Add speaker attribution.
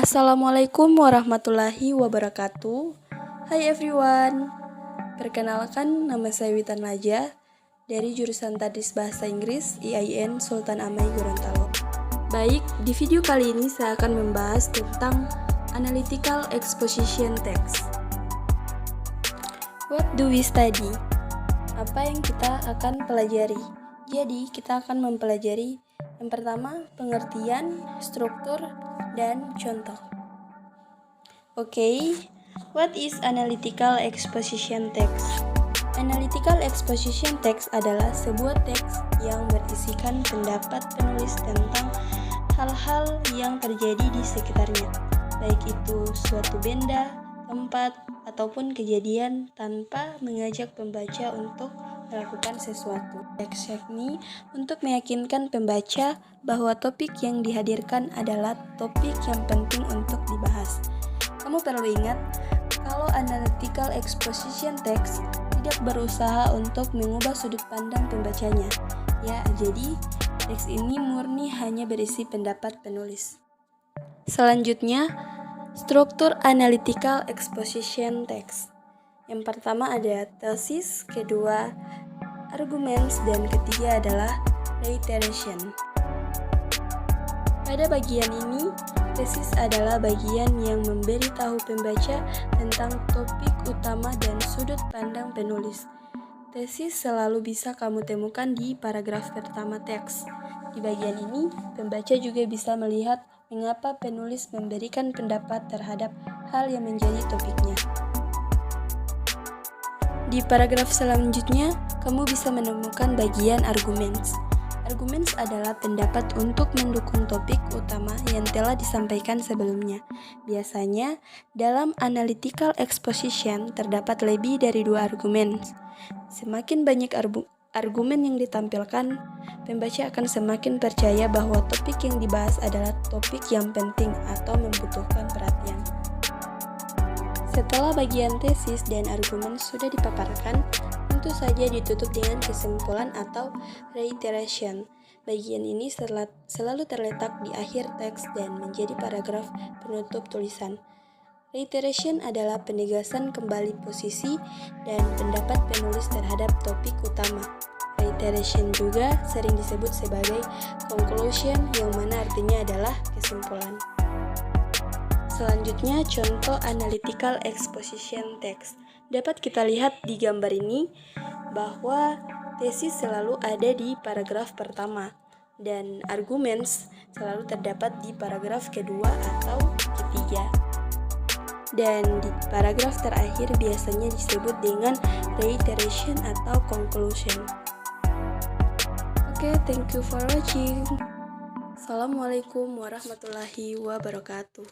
Speaker 1: Assalamualaikum warahmatullahi wabarakatuh. Hai everyone. Perkenalkan, nama saya Witan Laja dari jurusan Tadris Bahasa Inggris IAIN Sultan Amai Gorontalo. Baik, di video kali ini saya akan membahas tentang Analytical Exposition Text. What do we study? Apa yang kita akan pelajari? Jadi, kita akan mempelajari yang pertama, pengertian, struktur, dan contoh. Oke, what is analytical exposition text? Analytical exposition text adalah sebuah teks yang berisikan pendapat penulis tentang hal-hal yang terjadi di sekitarnya, baik itu suatu benda, tempat, ataupun kejadian tanpa mengajak pembaca untuk melakukan sesuatu. Teks yakni untuk meyakinkan pembaca bahwa topik yang dihadirkan adalah topik yang penting untuk dibahas. Kamu perlu ingat, kalau analytical exposition text tidak berusaha untuk mengubah sudut pandang pembacanya. Ya, jadi teks ini murni hanya berisi pendapat penulis. Selanjutnya, struktur analytical exposition text. Yang pertama ada thesis, kedua arguments, dan ketiga adalah reiteration. Pada bagian ini, tesis adalah bagian yang memberitahu pembaca tentang topik utama dan sudut pandang penulis. Tesis selalu bisa kamu temukan di paragraf pertama teks. Di bagian ini, pembaca juga bisa melihat mengapa penulis memberikan pendapat terhadap hal yang menjadi topiknya. Di paragraf selanjutnya, kamu bisa menemukan bagian arguments. Arguments adalah pendapat untuk mendukung topik utama yang telah disampaikan sebelumnya. Biasanya, dalam analytical exposition terdapat lebih dari 2 argumen. Semakin banyak argumen yang ditampilkan, pembaca akan semakin percaya bahwa topik yang dibahas adalah topik yang penting atau membutuhkan perhatian. Setelah bagian tesis dan argumen sudah dipaparkan, tentu saja ditutup dengan kesimpulan atau reiteration. Bagian ini selalu terletak di akhir teks dan menjadi paragraf penutup tulisan. Reiteration adalah penegasan kembali posisi dan pendapat penulis terhadap topik utama. Reiteration juga sering disebut sebagai conclusion, yang mana artinya adalah kesimpulan. Selanjutnya, contoh analytical exposition text. Dapat kita lihat di gambar ini bahwa tesis selalu ada di paragraf pertama dan arguments selalu terdapat di paragraf kedua atau ketiga. Dan di paragraf terakhir biasanya disebut dengan reiteration atau conclusion. Oke, thank you for watching. Assalamualaikum warahmatullahi wabarakatuh.